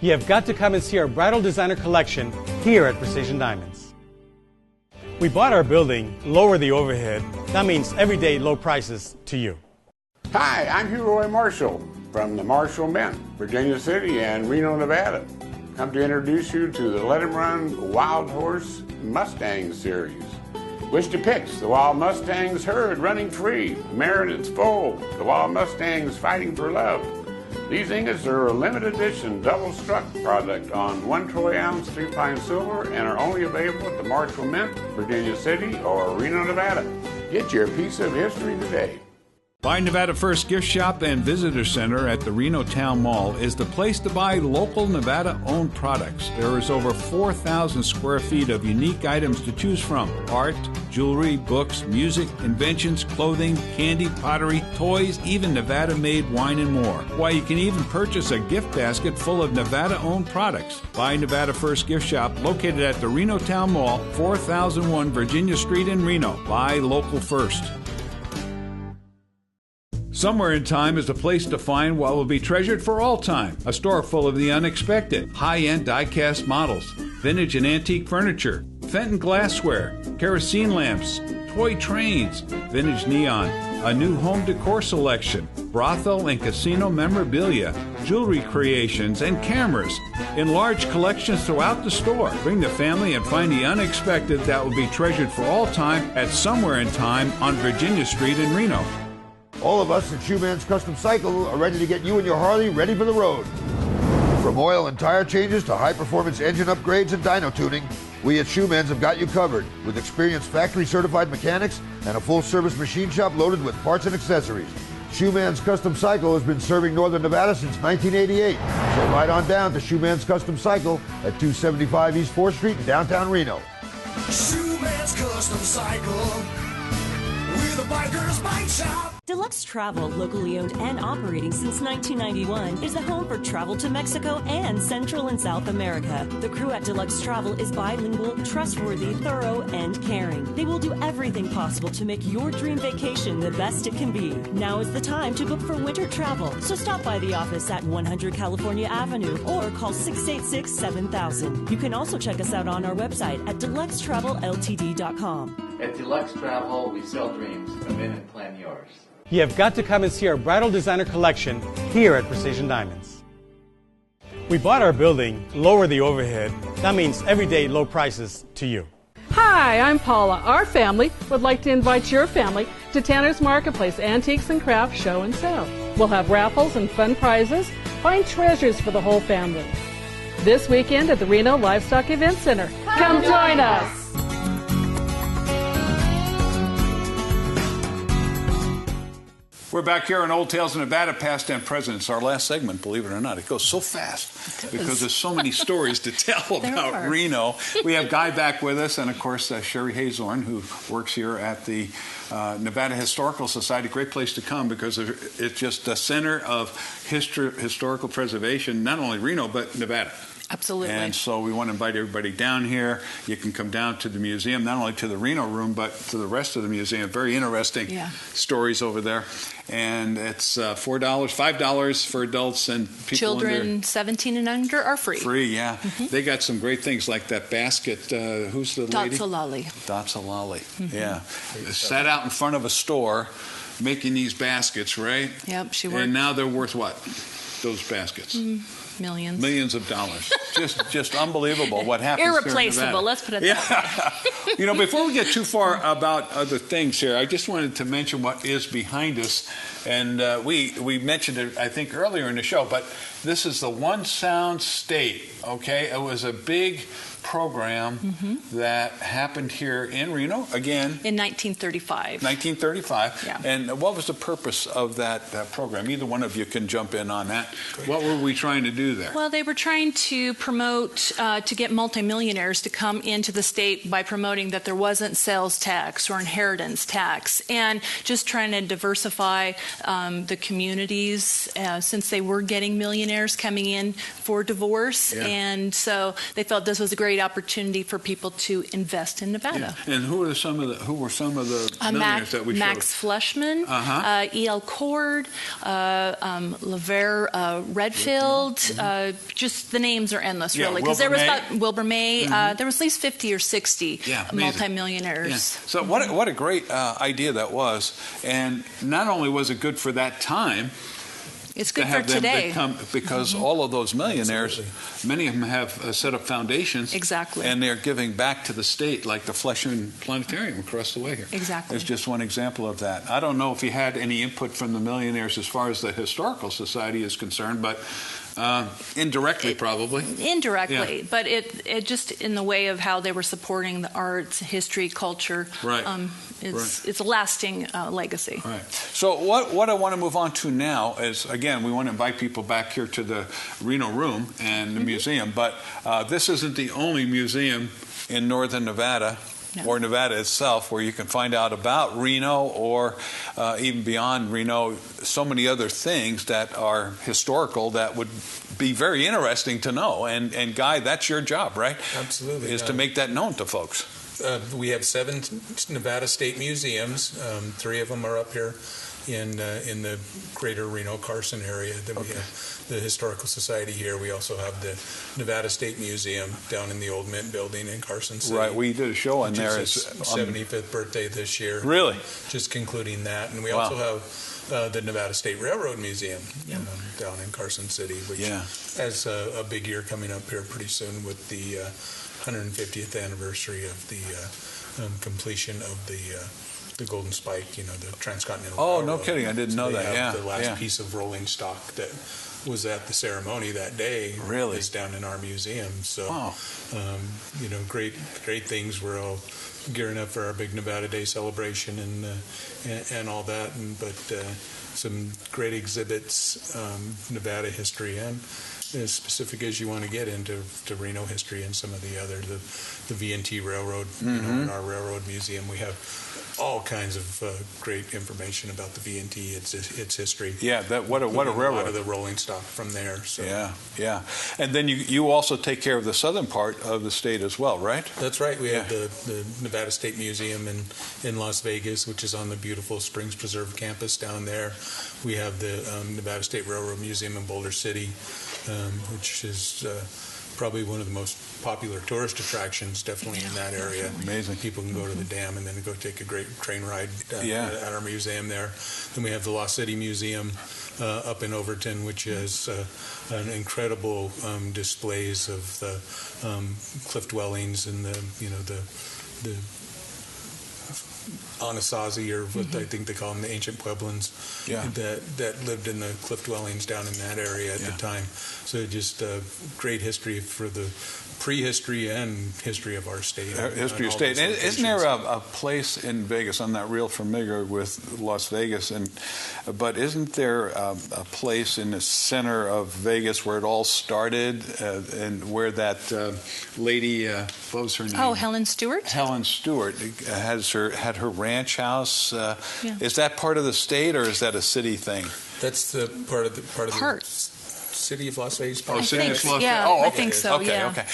You have got to come and see our bridal designer collection here at Precision Diamonds. We bought our building, lower the overhead. That means everyday low prices to you. Hi, I'm Hugh Roy Marshall from the Marshall Men, Virginia City and Reno, Nevada. Come to introduce you to the Let 'em Run Wild Horse Mustang series. Wish depicts the Wild Mustangs herd running free, mare and its foal, the Wild Mustangs fighting for love. These ingots are a limited edition double-struck product on 1 troy ounce 3-pine silver and are only available at the Marshall Mint, Virginia City, or Reno, Nevada. Get your piece of history today. Buy Nevada First Gift Shop and Visitor Center at the Reno Town Mall is the place to buy local Nevada-owned products. There is over 4,000 square feet of unique items to choose from. Art, jewelry, books, music, inventions, clothing, candy, pottery, toys, even Nevada-made wine and more. Why, you can even purchase a gift basket full of Nevada-owned products. Buy Nevada First Gift Shop, located at the Reno Town Mall, 4001 Virginia Street in Reno. Buy local first. Somewhere in Time is a place to find what will be treasured for all time. A store full of the unexpected. High-end die-cast models, vintage and antique furniture, Fenton glassware, kerosene lamps, toy trains, vintage neon, a new home decor selection, brothel and casino memorabilia, jewelry creations, and cameras in large collections throughout the store. Bring the family and find the unexpected that will be treasured for all time at Somewhere in Time on Virginia Street in Reno. All of us at Shoeman's Custom Cycle are ready to get you and your Harley ready for the road. From oil and tire changes to high-performance engine upgrades and dyno tuning, we at Shoeman's have got you covered with experienced factory-certified mechanics and a full-service machine shop loaded with parts and accessories. Shoeman's Custom Cycle has been serving Northern Nevada since 1988. So ride on down to Shoeman's Custom Cycle at 275 East 4th Street in downtown Reno. Shoeman's Custom Cycle with a biker's bike shop. Deluxe Travel, locally owned and operating since 1991, is the home for travel to Mexico and Central and South America. The crew at Deluxe Travel is bilingual, trustworthy, thorough, and caring. They will do everything possible to make your dream vacation the best it can be. Now is the time to book for winter travel, so stop by the office at 100 California Avenue or call 686-7000. You can also check us out on our website at deluxetravelLTD.com. At Deluxe Travel, we sell dreams. Come in and plan yours. You have got to come and see our bridal designer collection here at Precision Diamonds. We bought our building, lower the overhead. That means everyday low prices to you. Hi, I'm Paula. Our family would like to invite your family to Tanner's Marketplace Antiques and Crafts Show and Sale. We'll have raffles and fun prizes, find treasures for the whole family. This weekend at the Reno Livestock Event Center. Come join us. We're back here on Old Tales of Nevada, Past and Present. It's our last segment, believe it or not. It goes so fast because there's so many stories to tell about Reno. We have Guy back with us, and of course, Sherry Hazorn, who works here at the Nevada Historical Society. Great place to come because it's just the center of historical preservation, not only Reno, but Nevada. Absolutely. And so we want to invite everybody down here. You can come down to the museum, not only to the Reno room, but to the rest of the museum. Very interesting stories over there. And it's $4, $5 for adults, and people children under 17 and under are free. Free, yeah. Mm-hmm. They got some great things like that basket. Who's the lady? Datsalali. Datsalali, yeah. Sat out in front of a store making these baskets, right? Yep, she worked. And now they're worth what, those baskets? Millions. Millions of dollars. Just unbelievable what happens. Irreplaceable, let's put it that way. You know, before we get too far about other things here, I just wanted to mention what is behind us. And we mentioned it, I think, earlier in the show, but this is the One Sound State, okay? It was a big program that happened here in Reno, again. In 1935. 1935. Yeah. And what was the purpose of that program? Either one of you can jump in on that. What were we trying to do there? Well, they were trying to promote, to get multimillionaires to come into the state by promoting that there wasn't sales tax or inheritance tax, and just trying to diversify the communities since they were getting millionaires coming in for divorce. Yeah. And so they felt this was a great opportunity for people to invest in Nevada. Yeah. And who were some of the millionaires that we Max showed? Fleshman, E.L. Cord, LeVere Redfield. Just the names are endless, really, because there was about Wilbur May. There was at least 50 or 60 multimillionaires. Yeah. So what a great idea that was, and not only was it good for that time. It's good for today. Because all of those millionaires, many of them have set up foundations. Exactly. And they're giving back to the state, like the Fleshman Planetarium across the way here. Exactly. It's just one example of that. I don't know if you had any input from the millionaires as far as the Historical Society is concerned, but Indirectly, probably. Indirectly, Yeah. but it just in the way of how they were supporting the arts, history, culture. Right. It's a lasting legacy. Right. So what I want to move on to now is, again, we want to invite people back here to the Reno Room and the museum, but this isn't the only museum in northern Nevada or Nevada itself where you can find out about Reno or even beyond Reno, so many other things that are historical that would be very interesting to know. And Guy, that's your job, right? Absolutely. Is to make that known to folks. We have 7 Nevada State museums. 3 of them are up here in the greater Reno-Carson area. Then we have the Historical Society here. We also have the Nevada State Museum down in the Old Mint building in Carson City. Right, we did a show in there. It's 75th birthday this year. Really? Just concluding that. And we also have the Nevada State Railroad Museum down in Carson City, which has a big year coming up here pretty soon with the 150th anniversary of the completion of the Golden Spike, the Transcontinental Railroad. No kidding. I didn't know that. The last piece of rolling stock that was at the ceremony that day is down in our museum. So, great things. We're all gearing up for our big Nevada Day celebration and all that. But some great exhibits, Nevada history, and as specific as you want to get into Reno history and some of the other, the V&T Railroad, in our Railroad Museum. We have all kinds of great information about the V&T, its history. Yeah, what a railroad. A lot of the rolling stock from there. So. Yeah. And then you also take care of the southern part of the state as well, right? That's right. We have the Nevada State Museum in Las Vegas, which is on the beautiful Springs Preserve campus down there. We have the Nevada State Railroad Museum in Boulder City, which is probably one of the most popular tourist attractions, definitely in that area. Amazing. People can go to the dam and then go take a great train ride at our museum there. Then we have the Lost City Museum up in Overton, which has an incredible displays of the cliff dwellings and the Anasazi, or what I think they call them, the ancient Pueblans, that lived in the cliff dwellings down in that area at the time. So just great history for the prehistory and history of our state. History of state. Isn't there a place in Vegas? I'm not real familiar with Las Vegas, but isn't there a place in the center of Vegas where it all started, and where that lady, what was her name? Oh, Helen Stewart. Helen Stewart had her ranch house. Is that part of the state, or is that a city thing? That's the part of the city of Las Vegas. Oh, city of Las Vegas. Yeah, oh, okay. I think so. Okay.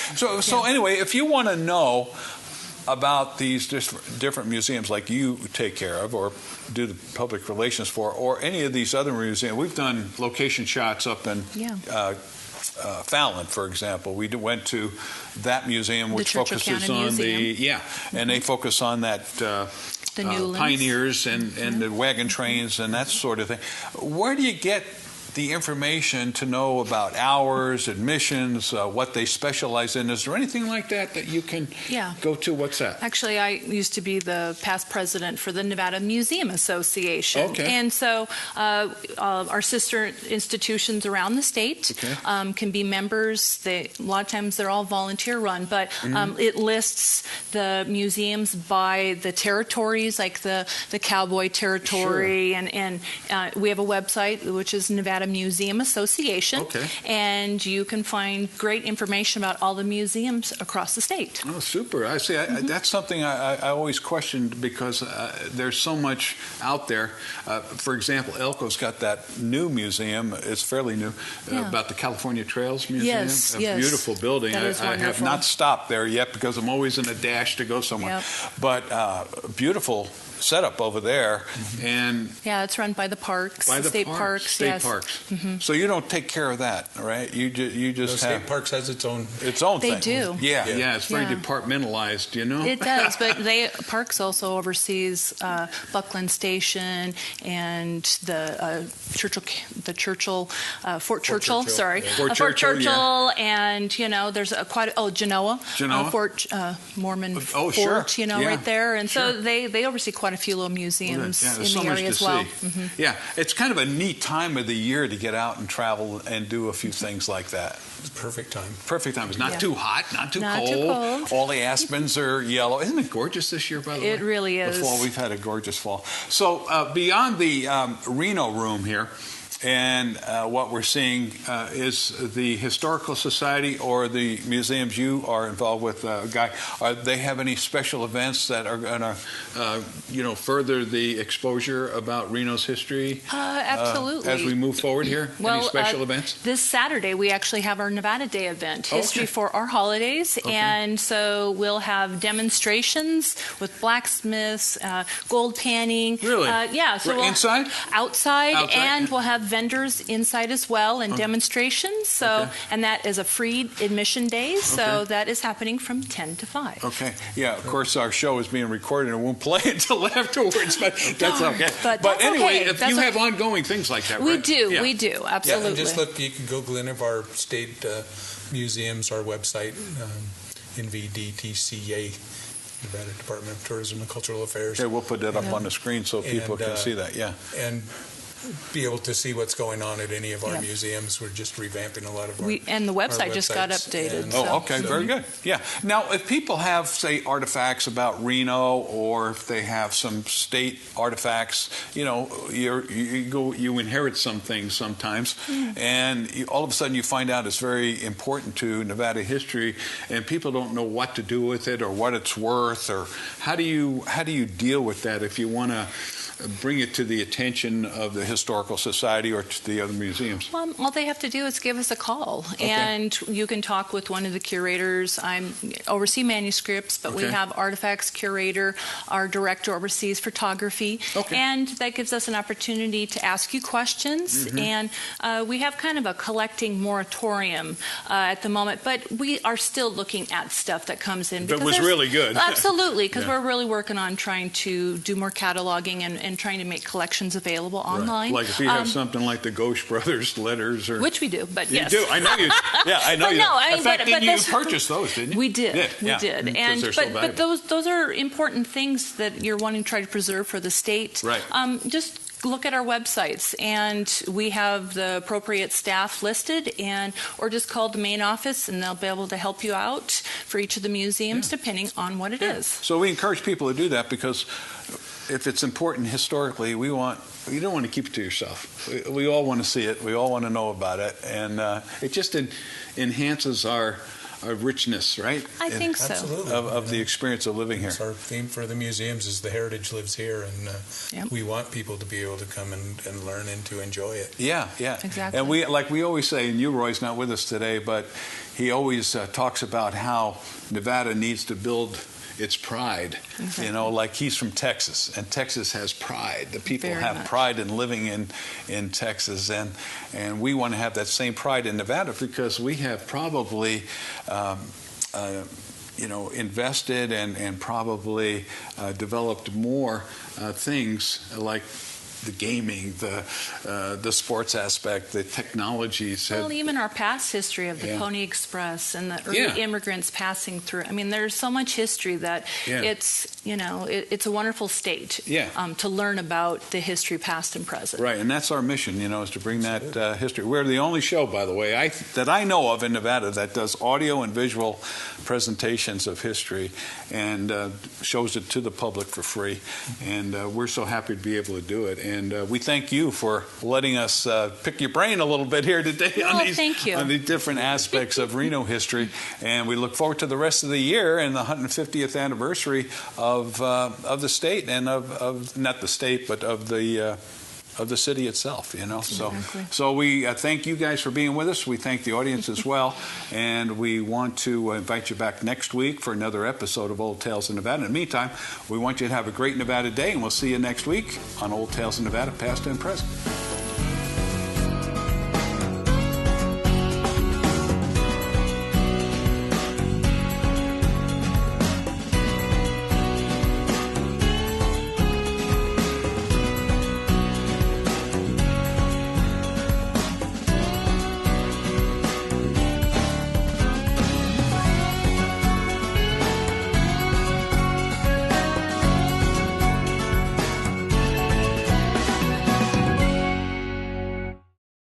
So anyway, if you want to know about these different museums like you take care of or do the public relations for, or any of these other museums, we've done location shots up in Fallon, for example. We went to that museum, which focuses on and they focus on that the pioneers and the wagon trains and that sort of thing. Where do you get the information to know about hours, admissions, what they specialize in? Is there anything like that you can go to? What's that? Actually, I used to be the past president for the Nevada Museum Association. Okay. And so our sister institutions around the state can be members. A lot of times they're all volunteer run, but it lists the museums by the territories, like the cowboy territory, and we have a website, which is Nevada Museum Association, and you can find great information about all the museums across the state. Oh, super. I see. That's something I always questioned, because there's so much out there. For example, Elko's got that new museum, it's fairly new, about the California Trails Museum. Yes, beautiful building. That is I have not stopped there yet because I'm always in a dash to go somewhere. But beautiful setup over there. And it's run by the parks, state parks. So you don't take care of that, right? You just have state parks has its own thing. They do. Yeah, it's very departmentalized, It does, but parks also oversees Buckland Station and the Fort Churchill, and there's Genoa, Fort Mormon Fort, right there, and so they oversee quite quite a few little museums Yeah, in there's so the much area to as well. see. Yeah, it's kind of a neat time of the year to get out and travel and do a few things like that. It's perfect time. Perfect time. It's not too hot, not too Not cold. too cold. All the aspens are yellow. Isn't it gorgeous this year, by the way? It really is. The fall, we've had a gorgeous fall. So beyond the Reno room here, and what we're seeing is the Historical Society or the museums you are involved with, Guy. They have any special events that are going to, further the exposure about Reno's history? Absolutely. As we move forward here, any special events? This Saturday we actually have our Nevada Day event, History for Our Holidays, and so we'll have demonstrations with blacksmiths, gold panning. Really? Yeah. So inside? Outside, and we'll have vendors inside as well and demonstrations. So, and that is a free admission day. So that is happening from 10 to 5. Okay. Yeah. Of course, our show is being recorded and won't play until afterwards, but that's okay. But anyway, if you have ongoing things like that, we right? do. Yeah. We do. Absolutely. Yeah, and just look. You can Google any of our state museums, our website, NVDTCA. Nevada Department of Tourism and Cultural Affairs. Okay, we'll put that up on the screen so people can see that, and be able to see what's going on at any of our museums. We're just revamping a lot of our and the website just got updated. Okay, very good. Yeah. Now, if people have, say, artifacts about Reno, or if they have some state artifacts, you inherit some things sometimes, and all of a sudden you find out it's very important to Nevada history, and people don't know what to do with it or what it's worth, or how do you deal with that if you want to bring it to the attention of the Historical Society or to the other museums? Well, all they have to do is give us a call, and you can talk with one of the curators. I oversee manuscripts, but we have artifacts curator. Our director oversees photography, and that gives us an opportunity to ask you questions. And we have kind of a collecting moratorium at the moment, but we are still looking at stuff that comes in. That was really good. Absolutely, because we're really working on trying to do more cataloging and trying to make collections available online. Like if you have something like the Ghosh Brothers letters, or which we do, but you do. I know you. Yeah, I know but you. No, I mean, in fact, didn't you purchase those? Didn't you? We did. Yeah, we did. And but those are important things that you're wanting to try to preserve for the state. Right. Just look at our websites, and we have the appropriate staff listed, or just call the main office, and they'll be able to help you out for each of the museums, depending on what it is. So we encourage people to do that, because if it's important historically, you don't want to keep it to yourself. We all want to see it. We all want to know about it, and it just enhances our richness, right? I think so. Absolutely. Of the experience of living here. Our theme for the museums is the heritage lives here, and we want people to be able to come and learn and to enjoy it. Yeah. Exactly. And we always say, and Roy's not with us today, but he always talks about how Nevada needs to build its pride. Like he's from Texas, and Texas has pride. The people have pride in living in Texas, and we want to have that same pride in Nevada, because we have probably invested and probably developed more things like the gaming, the sports aspect, the technologies. Well, even our past history of the Pony Express and the early immigrants passing through. I mean, there's so much history that it's a wonderful state to learn about the history past and present. Right, and that's our mission, is to bring that history. We're the only show, by the way, that I know of in Nevada that does audio and visual presentations of history and shows it to the public for free. And we're so happy to be able to do it. And we thank you for letting us pick your brain a little bit here today on the different aspects of Reno history. And we look forward to the rest of the year and the 150th anniversary of the state, and of not the state, but of the city itself, So we thank you guys for being with us. We thank the audience as well, and we want to invite you back next week for another episode of Old Tales of Nevada. In the meantime, we want you to have a great Nevada Day, and we'll see you next week on Old Tales of Nevada, Past and Present.